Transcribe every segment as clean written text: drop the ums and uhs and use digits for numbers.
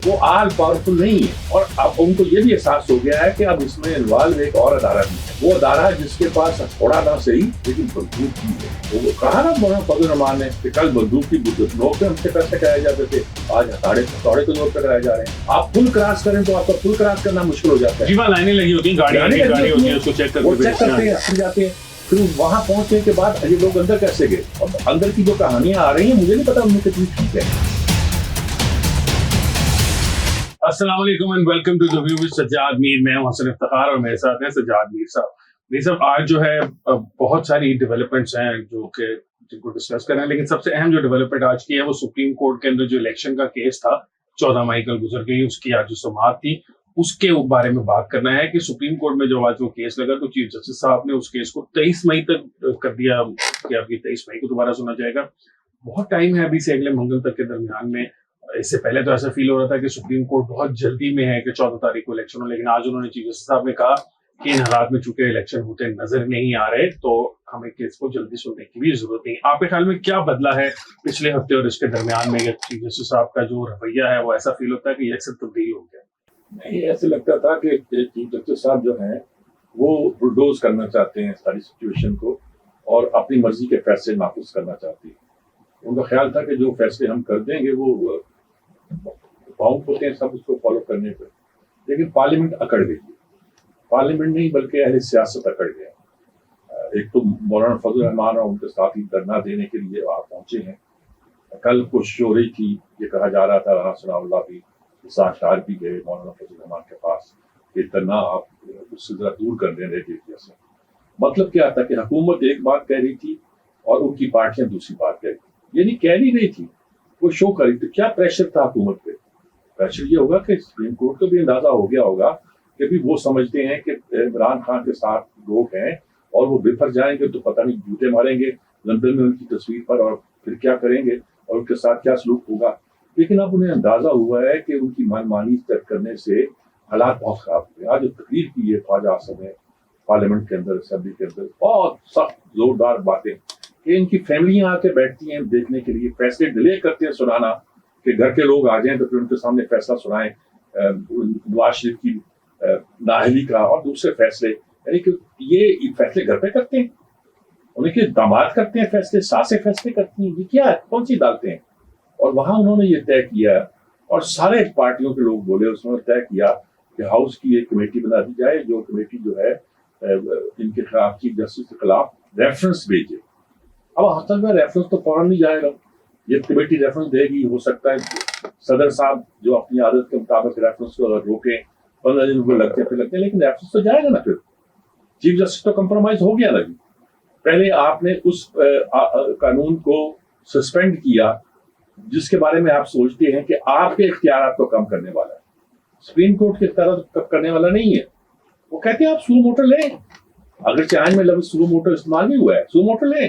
وہ all powerful نہیں ہے، اور اب ان کو یہ بھی احساس ہو گیا ہے کہ اب اس میں انوالو ایک اور ادارہ بھی ہے، وہ ادارہ جس کے پاس تھوڑا نہ صحیح لیکن بندوق بھی ہے۔ وہ کہا نا مولانا فضل الرحمان نے کہ کل بندوق کی نوک پہ ہم سے پیسے کرائے جاتے تھے، آج ہتھوڑے کے زور پہ کرائے جا رہے ہیں۔ آپ فل کراس کریں تو آپ کا فل کراس کرنا مشکل ہو جاتا ہے۔ جی وہاں لائنیں لگی ہوتی ہیں، گاڑی ہوتی ہے، اس کو چیک کرتے ہیں، پھر جاتے ہیں۔ پھر وہاں پہنچنے کے بعد یہ لوگ اندر کیسے گئے، اور اندر کی جو کہانیاں آ رہی ہیں مجھے نہیں پتا ان میں کتنی ٹھیک ہے۔ السلام علیکم and welcome to the View with Sajjad Mir. میں ہوں حسن افتخار اور میرے ساتھ ہیں سجاد میر صاحب۔ میر صاحب آج جو ہے بہت ساری ڈیولپمنٹس ہیں جو کہ جن کو ڈسکس کرنا ہے، لیکن سب سے اہم جو ڈیولپمنٹ آج کی ہے وہ سپریم کورٹ کے اندر جو الیکشن کا کیس تھا 14 مئی کل گزر گئی، اس کی آج جو سماعت تھی اس کے بارے میں بات کرنا ہے کہ سپریم کورٹ میں جو آج وہ کیس لگا تو چیف جسٹس صاحب نے اس کیس کو 23 مئی تک کر دیا کہ اب یہ 23 مئی کو دوبارہ سنا جائے گا۔ بہت ٹائم ہے ابھی سے اگلے منگل تک کے درمیان میں۔ اس سے پہلے تو ایسا فیل ہو رہا تھا کہ سپریم کورٹ بہت جلدی میں ہے کہ 14 تاریخ کو الیکشن ہو، لیکن آج انہوں نے چیف جسٹس صاحب نے کہا کہ ان حالات میں چونکہ الیکشن ہوتے نظر نہیں آ رہے تو ہمیں کیس کو جلدی سننے کی بھی ضرورت نہیں۔ آپ کے خیال میں کیا بدلا ہے پچھلے ہفتے اور اس کے درمیان میں؟ چیف جسٹس صاحب کا جو رویہ ہے وہ ایسا فیل ہوتا ہے کہ یہ اکثر تبدیل ہو گیا؟ نہیں، ایسے لگتا تھا کہ چیف جسٹس صاحب جو ہیں وہ بلڈوز کرنا چاہتے ہیں ساری سچویشن کو اور اپنی مرضی کے فیصلے نافذ کرنا چاہتے ہیں۔ ان کا خیال تھا کہ جو فیصلے ہم کر دیں گے وہ باؤنڈ ہوتے ہیں سب اس کو فالو کرنے پہ، لیکن پارلیمنٹ اکڑ گئی۔ پارلیمنٹ نہیں بلکہ اہل سیاست اکڑ گیا۔ ایک تو مولانا فضل الرحمان اور ان کے ساتھی دھرنا دینے کے لیے وہاں پہنچے ہیں۔ کل کوشش ہو رہی تھی، یہ کہا جا رہا تھا، رانا ثناء اللہ بھی شاعر بھی گئے مولانا فضل الرحمان کے پاس کہ دھرنا آپ اس سے ذرا دور کر دیں ریڈیو سے۔ مطلب کیا تھا کہ حکومت ایک بات کہہ رہی تھی اور ان کی پارٹیاں دوسری بات کہہ رہی تھی، یعنی کہہ نہیں رہی تھی، وہ شو کر رہی تھی۔ کیا پریشر تھا حکومت پہ؟ پریشر یہ ہوگا کہ سپریم کورٹ کو بھی اندازہ ہو گیا ہوگا کہ بھی وہ سمجھتے ہیں کہ عمران خان کے ساتھ لوگ ہیں اور وہ بفر جائیں گے تو پتہ نہیں جوتے ماریں گے لندن میں ان کی تصویر پر، اور پھر کیا کریں گے اور ان کے ساتھ کیا سلوک ہوگا۔ لیکن اب انہیں اندازہ ہوا ہے کہ ان کی من مانی طے کرنے سے حالات بہت خراب ہوئے۔ آج جو تقریر کی ہے خواجہ اعظم نے پارلیمنٹ کے اندر، اسمبلی کے اندر، بہت سخت زوردار باتیں کہ ان کی فیملیاں آ کے بیٹھتی ہیں دیکھنے کے لیے، فیصلے ڈیلے کرتے ہیں سنانا کہ گھر کے لوگ آ جائیں تو پھر ان کے سامنے فیصلہ سنائیں، نواز شریف کی نااہلی کا اور دوسرے فیصلے، یعنی کہ یہ فیصلے گھر پہ کرتے ہیں، انہیں کہ داماد کرتے ہیں فیصلے، ساسیں فیصلے کرتی ہیں، یہ کیا ہے، کون سی ڈالتے ہیں؟ اور وہاں انہوں نے یہ طے کیا اور سارے پارٹیوں کے لوگ بولے، اس نے طے کیا کہ ہاؤس کی ایک کمیٹی بنا دی جائے، جو کمیٹی جو ہے ان کے خلاف چیف جسٹس کے خلاف ریفرنس بھیجے۔ اب اصل میں ریفرنس تو فوراً نہیں جائے گا، یہ کمیٹی ریفرنس دے گی، ہو سکتا ہے صدر صاحب جو اپنی عادت کے مطابق ریفرنس کو اگر روکیں 15 دن کو لگتے ہیں، لیکن ریفرنس تو جائے گا نا۔ پھر چیف جسٹس تو کمپرومائز ہو گیا نا جی۔ پہلے آپ نے اس قانون کو سسپینڈ کیا جس کے بارے میں آپ سوچتے ہیں کہ آپ کے اختیارات کو کم کرنے والا ہے، سپریم کورٹ کے اختیارات کو کم کرنے والا نہیں ہے۔ وہ کہتے ہیں آپ سو موٹر لیں، اگر چاہیں میں لفظ سو موٹر استعمال نہیں ہوا ہے، سو موٹر لیں،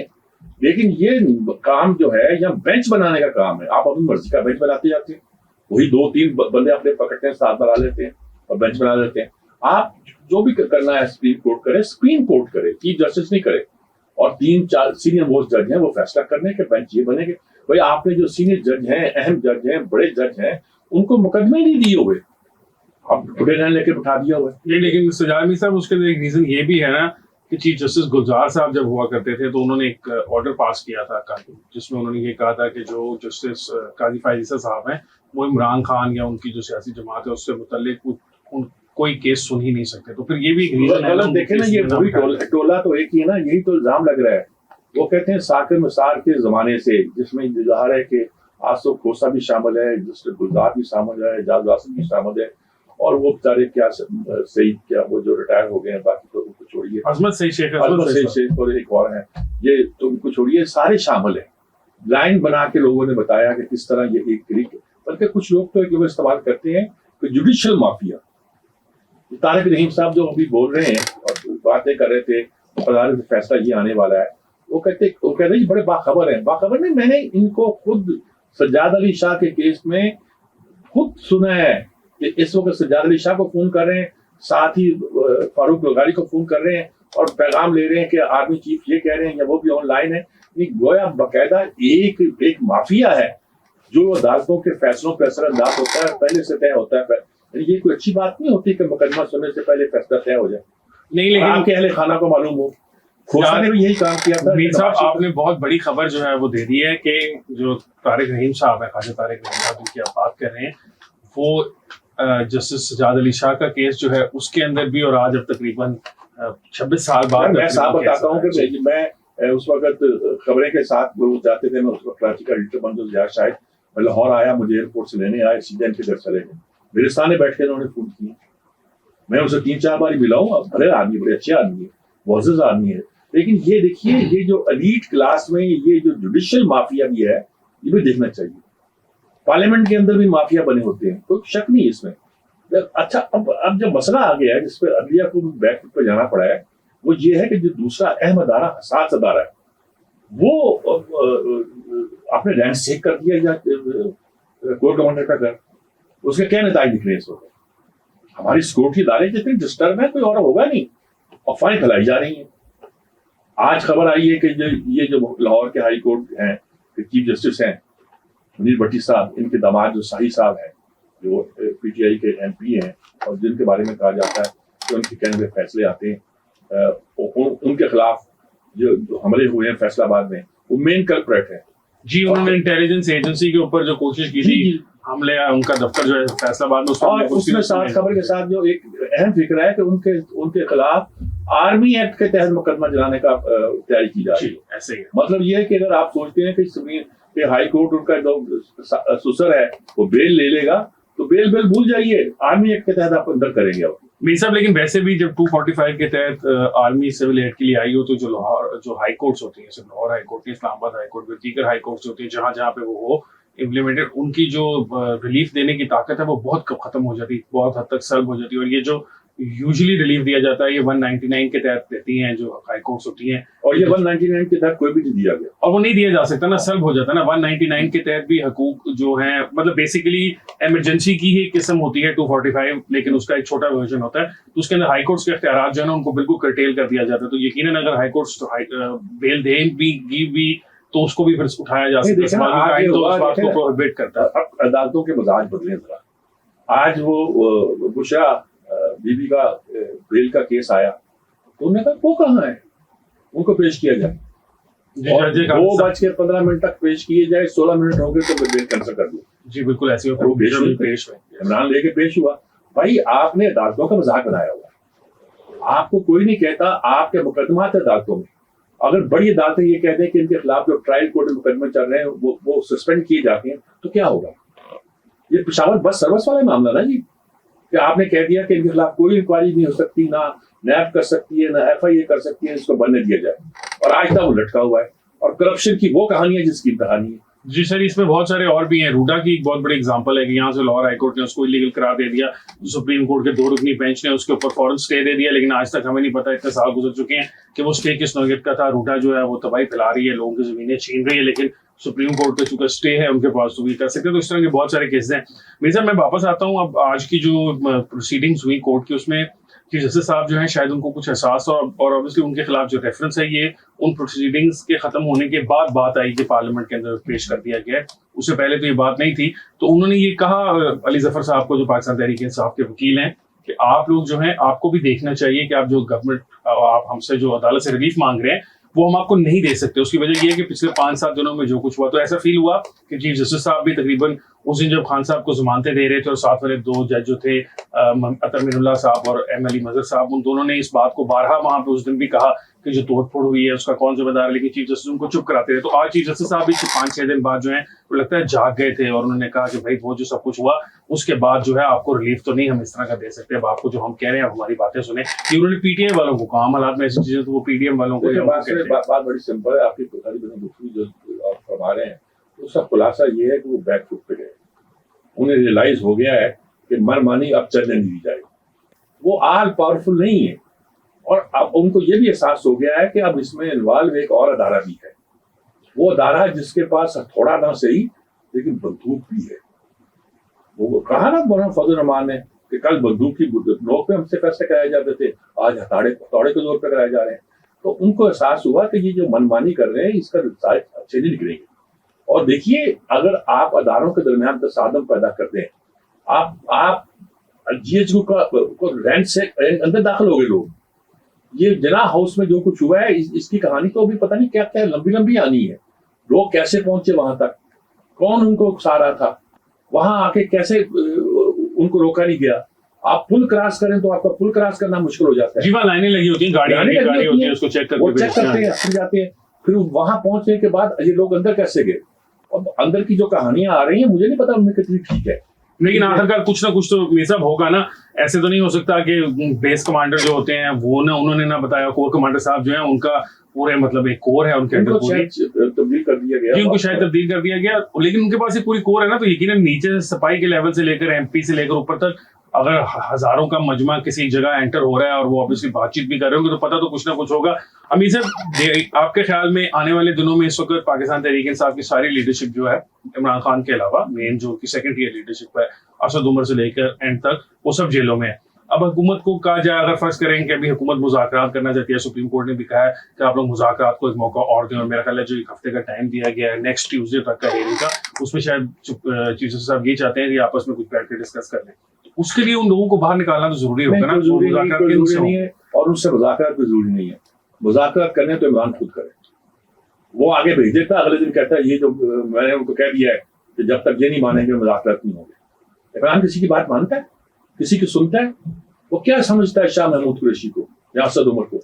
لیکن یہ کام جو ہے یا بینچ بنانے کا کام ہے، آپ اپنی مرضی کا بینچ بناتے جاتے ہیں، وہی 2-3 بندے اپنے پکڑتے ہیں، ساتھ بنا لیتے ہیں اور بینچ بنا لیتے ہیں۔ آپ جو بھی کرنا ہے سپریم کورٹ کرے، سپریم کورٹ کرے، چیف جسٹس نہیں کرے، اور 3-4 سینئر موسٹ جج ہیں وہ فیصلہ کرنے کے بینچ یہ بنے گے۔ بھائی آپ نے جو سینئر جج ہیں، اہم جج ہیں، بڑے جج ہیں، ان کو مقدمے نہیں دیے ہوئے، اب ٹوڈے نائن لے کے بٹھا دیا ہوا ہے۔ لیکن سجاد میر صاحب اس کے ایک ریزن یہ بھی ہے نا کہ چیف جسٹس گلزار صاحب جب ہوا کرتے تھے تو انہوں نے ایک آرڈر پاس کیا تھا جس میں انہوں نے یہ کہا تھا کہ جو جسٹس قاضی فائز عیسیٰ صاحب ہیں وہ عمران خان یا ان کی جو سیاسی جماعت ہے اس سے متعلق کوئی کیس سن ہی نہیں سکتے۔ تو پھر یہ بھی غلط دیکھیں نا، یہ وہی ٹولہ تو ایک ہی ہے نا، یہی تو الزام لگ رہا ہے۔ وہ کہتے ہیں ساکر مسار کے زمانے سے، جس میں ظاہر ہے کہ آصف کھوسہ بھی شامل ہے، جسٹس گلزار بھی شامل ہے، اعجاز واسف بھی شامل ہے، اور وہ بیچارے کیا سعید کیا وہ جو ریٹائر ہو گئے ہیں، باقی تو ان کو چھوڑیے، عظمت سعید شیخ اور ایک اور ہیں، یہ تو ان کو چھوڑیے، سارے شامل ہیں۔ لائن بنا کے لوگوں نے بتایا کہ کس طرح یہ ایک طریقے، بلکہ کچھ لوگ تو ایک لفظ استعمال کرتے ہیں کہ جوڈیشل مافیا۔ طارق رحیم صاحب جو ابھی بول رہے ہیں اور باتیں کر رہے تھے عدالت میں فیصلہ یہ آنے والا ہے، وہ کہتے ہیں بڑے باخبر ہیں۔ باخبر نہیں، میں نے ان کو خود سجاد علی شاہ کے کیس میں خود سنا ہے کہ اس وقت سجاد علی شاہ کو فون کر رہے ہیں، ساتھ ہی فاروق لغاری کو فون کر رہے ہیں اور پیغام لے رہے ہیں کہ آرمی چیف یہ کہہ رہے ہیں یا وہ بھی آن لائن ہے۔ گویا باقاعدہ ایک مافیا ہے جو عدالتوں کے فیصلوں پہ اثر انداز ہوتا ہے پہلے سے طے ہوتا ہے. یہ کوئی اچھی بات نہیں ہوتی کہ مقدمہ سننے سے پہلے فیصلہ طے ہو جائے. نہیں لیکن آپ کے اہل خانہ کو معلوم ہو. کھوسا نے بھی یہی کام کیا تھا. میر صاحب آپ نے بہت بڑی خبر جو ہے وہ دے دی ہے کہ جو طارق رحیم صاحب ہیں، خواجہ طارق رحیم صاحب جن کی آپ بات کر رہے ہیں، وہ جسٹس سجاد علی شاہ کا کیس جو ہے اس کے اندر بھی، اور آج اب تقریباً 26 سال بعد میں صاحب بتاتا ہوں کہ میں اس وقت خبریں کے ساتھ وہ جاتے تھے. میں اس وقت کراچی کا ایڈیٹر بن جو شاید میں لاہور آیا، مجھے ایئرپورٹ سے لینے آئے، سیدھے ان کے گھر چلے گئے. میرے سامنے بیٹھ کے انہوں نے فون کیا. میں اسے 3-4 بار ملا ہوں. بڑے آدمی، بڑے اچھے آدمی ہے، معزز آدمی ہے. لیکن یہ دیکھیے یہ جو ایلیٹ کلاس میں یہ جو جوڈیشل مافیا بھی ہے یہ بھی دیکھنا چاہیے. پارلیمنٹ کے اندر بھی مافیا بنے ہوتے ہیں، کوئی شک نہیں اس میں. اچھا اب جو مسئلہ آ گیا ہے جس پہ عدلیہ کو بیک فٹ پہ جانا پڑا ہے وہ یہ ہے کہ جو دوسرا اہم ادارہ، حساس ادارہ ہے، وہ آپ نے رینک چیک کر دیا یا کورٹ کمانڈر کا گھر، اس کے کیا نتائج دکھ رہے ہیں اس وقت. ہماری سیکورٹی ادارے جتنے ڈسٹرب ہیں کوئی اور ہوگا نہیں، افواہیں پھیلائی جا رہی ہیں. آج خبر آئی ہے کہ یہ جو لاہور کے ہائی کورٹ ہیں کہ چیف جسٹس ہیں منیر بھٹی صاحب، ان کے داماد جو شاہی صاحب ہیں جو پی ٹی آئی کے ایم پی ہیں اور جن کے بارے میں کہا جاتا ہے کہ ان کے کہنے میں فیصلے آتے ہیں، ان کے خلاف جو حملے ہوئے ہیں فیصلہ آباد میں، وہ مین کلپریٹ ہے. جی انہوں نے انٹیلیجنس ایجنسی کے اوپر جو کوشش کی تھی حملے، ان کا دفتر جو ہے فیصلہ آباد میں، اور اس میں ساتھ خبر کے ساتھ جو ایک اہم فکر ہے کہ ان کے خلاف آرمی ایکٹ کے تحت مقدمہ چلانے کا تیاری کی جا رہی ہے. ایسے ہی مطلب یہ ہے کہ اگر آپ سوچتے ہیں کہ ہائی کورٹ ان کا جو سسر ہے وہ بیل لے لے گا تو بیل بھول جائیے، آرمی ایکٹ کے تحت آپ اندر کریں گے. میر صاحب لیکن ویسے بھی جب 245 کے تحت آرمی سول ایڈ کے لیے آئی ہو تو جو لاہور جو ہائی کورٹس ہوتی ہیں، صرف لاہور ہائی کورٹ کی، اسلام آباد ہائی کورٹ بھی، دیگر ہائی کورٹس ہوتی ہیں، جہاں جہاں پہ وہ ہو امپلیمنٹڈ، ان کی جو ریلیف دینے کی طاقت ہے وہ بہت ختم ہو جاتی، بہت حد تک سلب ہو جاتی ہے. اور یہ جو یوزلی ریلیف دیا جاتا ہے یہ 199 کے تحت دیتی ہیں جو ہائی کورٹس ہوتی ہیں، اور یہ 199 کے تحت کوئی بھی نہیں دیا گیا اور وہ نہیں دیا جا سکتا نا، سلب ہو جاتا ہے نا. 199 کے تحت بھی حقوق جو ہیں، مطلب بیسیکلی ایمرجنسی کی ہی قسم ہوتی ہے 245، لیکن اس کا ایک چھوٹا ورژن ہوتا ہے. تو اس کے اندر ہائی کورٹس کے اختیارات جو ہے نا ان کو بالکل کرٹیل کر دیا جاتا ہے. تو یقیناً اگر ہائی کورٹس بیل دیں بھی تو اس کو بھی پھر اٹھایا جا سکتا ہے، تو اس بات کو پروہیبٹ کرتا ہے. اب عدالتوں کے مزاج بدلے ذرا. آج وہ بشرا بی بی کا بیل کا کیس آیا تو انہوں نے کہا وہ کہاں ہے، ان کو پیش کیا جائے. 2:15 تک پیش کیے جائے، 16 منٹ ہو گئے تو بیل کینسل کر دیا. جی بالکل ایسے پیش عمران لے کے پیش ہوا. بھائی آپ نے عدالتوں کا مذاق بنایا ہوا. آپ کو کوئی نہیں کہتا، آپ کے مقدمات عدالتوں میں اگر بڑی عدالتیں یہ کہتے ہیں کہ ان کے خلاف جو ٹرائل کورٹ میں مقدمے چل رہے ہیں وہ سسپینڈ کیے جاتے ہیں تو کیا ہوگا؟ یہ پشاور بس سروس والا معاملہ نا جی، کہ آپ نے کہہ دیا کہ ان کے خلاف کوئی انکوائری نہیں ہو سکتی، نہ نیب کر سکتی ہے، نہ ایف آئی اے کر سکتی ہے، اس کو بننے دیا جائے. اور آج تک وہ لٹکا ہوا ہے. اور کرپشن کی وہ کہانی ہے جس کی کہانی ہے. جی سر، اس میں بہت سارے اور بھی ہیں. روڈا کی ایک بہت بڑی اگزامپل ہے کہ یہاں سے لاہور ہائی کورٹ نے اس کو الیگل قرار دے دیا، سپریم کورٹ کے 2 رکنی بینچ نے اس کے اوپر فوراً اسٹے دے دیا، لیکن آج تک ہمیں نہیں پتا، اتنے سال گزر چکے ہیں کہ وہ اسٹے کس نوعیت کا تھا. روڈا جو ہے وہ تباہی پھیلا رہی ہے، لوگوں کی زمینیں چھین رہی ہے، لیکن سپریم کورٹ کا چونکہ اسٹے ہے ان کے پاس تو بھی کر سکتے ہیں. تو اس طرح کے بہت سارے کیسز ہیں. میرے صاحب میں واپس آتا ہوں. اب آج کی جو پروسیڈنگز ہوئی کورٹ کی، اس میں چیف جسٹس صاحب جو ہیں شاید ان کو کچھ احساس اور obviously ان کے خلاف جو ریفرنس ہے یہ ان پروسیڈنگز کے ختم ہونے کے بعد بات آئی کہ پارلیمنٹ کے اندر پیش کر دیا گیا ہے. اس سے پہلے تو یہ بات نہیں تھی. تو انہوں نے یہ کہا علی ظفر صاحب کو، جو پاکستان تحریک انصاف کے وکیل ہیں، کہ آپ لوگ جو ہیں آپ کو بھی دیکھنا چاہیے کہ آپ جو گورنمنٹ آپ ہم سے جو عدالت سے ریلیف مانگ رہے ہیں وہ ہم آپ کو نہیں دے سکتے. اس کی وجہ یہ ہے کہ پچھلے 5-7 دنوں میں جو کچھ ہوا، تو ایسا فیل ہوا کہ چیف جسٹس صاحب بھی تقریباً اس دن جب خان صاحب کو ضمانتیں دے رہے تھے اور ساتھ والے 2 جج جو تھے عطر مین اللہ صاحب اور ایم علی مظہر صاحب، ان دونوں نے اس بات کو بارہا وہاں پہ اس دن بھی کہا کہ جو توڑ پھوڑ ہوئی ہے اس کا کون ذمہ دار ہے، لیکن چیف جسٹس ان کو چپ کراتے رہے. تو آج چیف جسٹس صاحب بھی 5-6 دن بعد جو ہیں وہ لگتا ہے جاگ گئے تھے اور انہوں نے کہا کہ بھائی وہ جو سب کچھ ہوا اس کے بعد جو ہے آپ کو ریلیف تو نہیں ہم اس طرح کا دے سکتے، اب آپ کو جو ہم کہہ رہے ہیں ہماری باتیں سنیں. کہ انہوں نے پی ٹی ایم والوں کو کہا، عام حالات میں ایسی چیزیں تو وہ پی ٹی ایم والوں کو. بات بڑی سمپل ہے. آپ کی جو آپ فرما رہے ہیں اس کا خلاصہ یہ ہے کہ وہ بیک فٹ پہ گئے. انہیں ریئلائز ہو گیا ہے کہ مرمانی اب چلنے نہیں دی جائے. وہ آل پاورفل نہیں ہے، اور اب ان کو یہ بھی احساس ہو گیا ہے کہ اب اس میں انوالو ایک اور ادارہ بھی ہے. وہ ادارہ جس کے پاس تھوڑا نہ صحیح لیکن بندوق بھی ہے. وہ کہا نا مولانا فضل الرحمان نے کہ کل بندوق کی نوک پہ ہم سے فیصلے کرائے جاتے تھے، آج ہتھوڑے کے زور پہ کرائے جا رہے ہیں. تو ان کو احساس ہوا کہ یہ جو منمانی کر رہے ہیں اس کا اچھے نہیں نکلیں گے. اور دیکھیے اگر آپ اداروں کے درمیان تصادم پیدا کرتے ہیں, آپ جی ایچ کو رینٹ سے اندر داخل ہو گئے لوگ, یہ جناح ہاؤس میں جو کچھ ہوا ہے اس کی کہانی تو ابھی پتہ نہیں کیا کیا لمبی آنی ہے. لوگ کیسے پہنچے وہاں تک, کون ان کو اکسا رہا تھا, وہاں آ کے کیسے ان کو روکا نہیں گیا. آپ پل کراس کریں تو آپ کا پل کراس کرنا مشکل ہو جاتا ہے. جی وہاں لائنیں لگی ہوتی ہیں, گاڑی ہوتی ہیں, اس کو چیک کرتے ہیں, پھر جاتے ہیں. پھر وہاں پہنچنے کے بعد یہ لوگ اندر کیسے گئے, اور اندر کی جو کہانیاں آ رہی ہیں مجھے نہیں پتا ان میں کتنی ٹھیک ہے. لیکن آخرکار کچھ نہ کچھ تو یہ سب ہوگا نا. ایسے تو نہیں ہو سکتا کہ بیس کمانڈر جو ہوتے ہیں وہ نہ انہوں نے نہ بتایا, کور کمانڈر صاحب جو ہیں ان کا پورے مطلب ایک کور ہے ان کے اندر پوری تبدیل کر دیا گیا, ان کو شاید تبدیل کر دیا گیا, لیکن ان کے پاس ایک پوری کور ہے نا, تو یقیناً نیچے سے صفائی کے لیول سے لے کر ایم پی سے لے کر اوپر تک اگر ہزاروں کا مجمع کسی جگہ انٹر ہو رہا ہے اور وہ آبویسلی بات چیت بھی کر رہے ہوں گے تو پتہ تو کچھ نہ کچھ ہوگا. امیر صاحب آپ کے خیال میں آنے والے دنوں میں اس وقت پاکستان تحریک انصاف کی ساری لیڈرشپ جو ہے عمران خان کے علاوہ مین جو کہ سیکنڈ ٹیئر لیڈرشپ ہے اسد عمر سے لے کر اینڈ تک وہ سب جیلوں میں ہے. اب حکومت کو کہا جائے, اگر فرض کریں کہ ابھی حکومت مذاکرات کرنا چاہتی ہے, سپریم کورٹ نے بھی کہا ہے کہ آپ لوگ مذاکرات کو ایک موقع اور دیں, اور میرا خیال ہے جو ایک ہفتے کا ٹائم دیا گیا ہے نیکسٹ ٹیوزڈے تک کا ہیئرنگ کا, اس میں شاید چیف جسٹس صاحب یہ چاہتے ہیں کہ آپس میں کچھ بیٹھ کے ڈسکس کر لیں. اس کے لیے ان لوگوں کو باہر نکالنا تو ضروری ہوگا نا, ضروری نہیں ہے, اور ان سے مذاکرات بھی ضروری نہیں ہے. مذاکرات کرنے تو عمران خود کرے, وہ آگے بھیج دیتا, اگلے دن کہتا ہے یہ جو میں نے ان کو کہہ دیا ہے کہ جب تک یہ نہیں مانیں گے مذاکرات نہیں ہوں گے. عمران کسی کی بات مانتا ہے, کسی کی سنتا ہے؟ وہ کیا سمجھتا ہے شاہ محمود قریشی کو یا اسد عمر کو,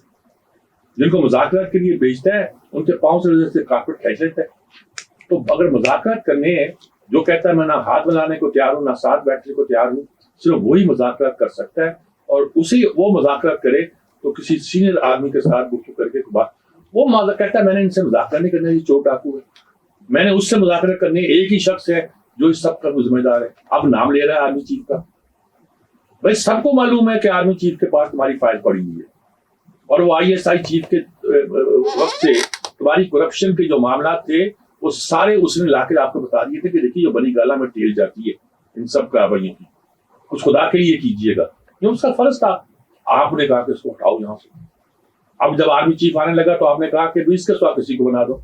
جن کو مذاکرات کے لیے بھیجتا ہے ان کے پاؤں سے کارپیٹ کھینچ لیتا ہے. تو اگر مذاکرات کرنے ہیں, جو کہتا ہے میں نہ ہاتھ ملانے کو تیار ہوں نہ ساتھ بیٹھنے کو تیار ہوں, صرف وہی مذاکرات کر سکتا ہے. اور اسی وہ مذاکرات کرے تو کسی سینئر آدمی کے ساتھ گفتگو کر کے بات, وہ کہتا ہے میں نے ان سے مذاکرہ نہیں کرنا, یہ چور ڈاکو ہے, میں نے اس سے مذاکرہ کرنے, ایک ہی شخص ہے جو اس سب کا ذمہ دار ہے. اب نام لے رہا ہے آرمی چیف کا, بھائی سب کو معلوم ہے کہ آرمی چیف کے پاس تمہاری فائل پڑی ہوئی ہے, اور وہ آئی ایس آئی چیف کے وقت سے تمہاری کرپشن کے جو معاملات تھے وہ سارے اس نے لا کے آپ کو بتا دیے تھے کہ دیکھیے جو بنی گالا میں ٹیل جاتی ہے ان سب کارروائیوں کی, کچھ خدا کے لیے کیجیے گا, یہ اس کا فرض تھا. آپ نے کہا کہ اس کو ہٹاؤ یہاں سے. اب جب آرمی چیف آنے لگا تو آپ نے کہا کہ اس کے سوا کسی کو بنا دو.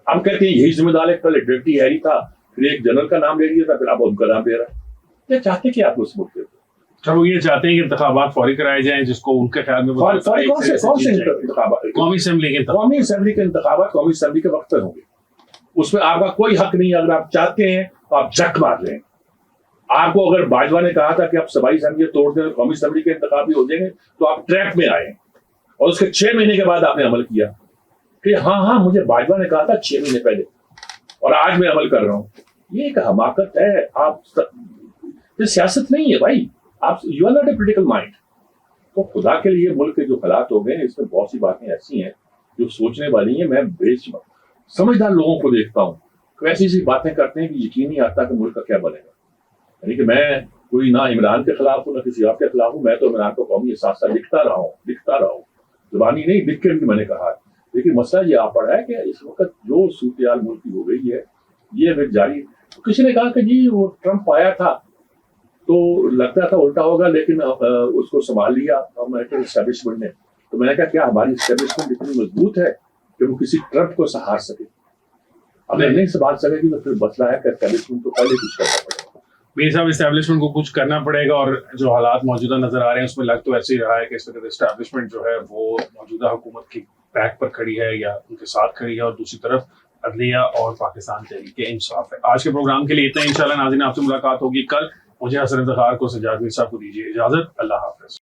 ہم کہتے ہیں یہی ذمہ دار ہے, پہلے ڈپٹی ہیری تھا, پھر ایک جنرل کا نام لے لیا تھا, پھر آپ ان کا نام دے رہا ہے. کیا چاہتے کہ آپ اس ملک کے سر وہ یہ چاہتے ہیں کہ انتخابات فوری کرائے جائیں, جس کو ان کے خیال میں کون سے انتخابات, قومی اسمبلی کے انتخابات قومی اسمبلی کے وقت پہ ہوں گے. اس میں آپ کا کوئی حق نہیں ہے, اگر آپ چاہتے ہیں تو آپ جھک مار لیں. آپ کو اگر باجوہ نے کہا تھا کہ آپ صوبائی اسمبلی توڑ دیں, قومی اسمبلی کے انتخاب بھی ہو جائیں گے, تو آپ ٹریک میں آئے, اور اس کے 6 مہینے کے بعد آپ نے عمل کیا کہ ہاں مجھے باجوہ نے کہا تھا 6 مہینے پہلے, اور آج میں عمل کر رہا ہوں. یہ ایک حماقت ہے. آپ یہ سیاست نہیں ہے بھائی, آپ you are not a political mind. تو خدا کے لیے ملک کے جو حالات ہو گئے ہیں اس میں بہت سی باتیں ایسی ہیں جو سوچنے والی ہیں. میں سمجھدار لوگوں کو دیکھتا ہوں کہ ایسی ایسی باتیں کرتے ہیں کہ یقین نہیں آتا کہ ملک کا کیا بنے گا. یعنی کہ میں کوئی نہ عمران کے خلاف ہوں نہ کسی اور کے خلاف ہوں, میں تو عمران کو قومی احساس لکھتا رہا ہوں, زبانی نہیں لکھ کے بھی میں نے کہا. لیکن مسئلہ یہ آ پڑا ہے کہ اس وقت جو صورتحال ملک کی ہو گئی ہے یہ پھر جاری. کسی نے کہا کہ جی وہ ٹرمپ آیا تھا تو لگتا تھا الٹا ہوگا, لیکن اس کو سنبھال لیا امریکن اسٹیبلشمنٹ نے. تو میں نے کہا کیا ہماری اسٹیبلشمنٹ اتنی مضبوط ہے کہ وہ کسی ٹرمپ کو سہار سکے؟ اگر نہیں سنبھال سکے گی تو پھر مسئلہ ہے کہ اسٹیبلشمنٹ کو پہلے کچھ کرنا پڑے گا. میر صاحب اسٹیبلشمنٹ کو کچھ کرنا پڑے گا, اور جو حالات موجودہ نظر آ رہے ہیں اس میں لگ تو ایسے ہی رہا ہے کہ اس وقت اسٹیبلشمنٹ جو ہے وہ موجودہ حکومت کی بیک پر کھڑی ہے یا ان کے ساتھ کھڑی ہے, اور دوسری طرف عدلیہ اور پاکستان تحریک انصاف ہے. آج کے پروگرام کے لیے اتنا. انشاءاللہ ناظرین آپ سے ملاقات ہوگی کل. مجھے حسن افتخار کو سجاد میر صاحب کو دیجیے اجازت. اللہ حافظ.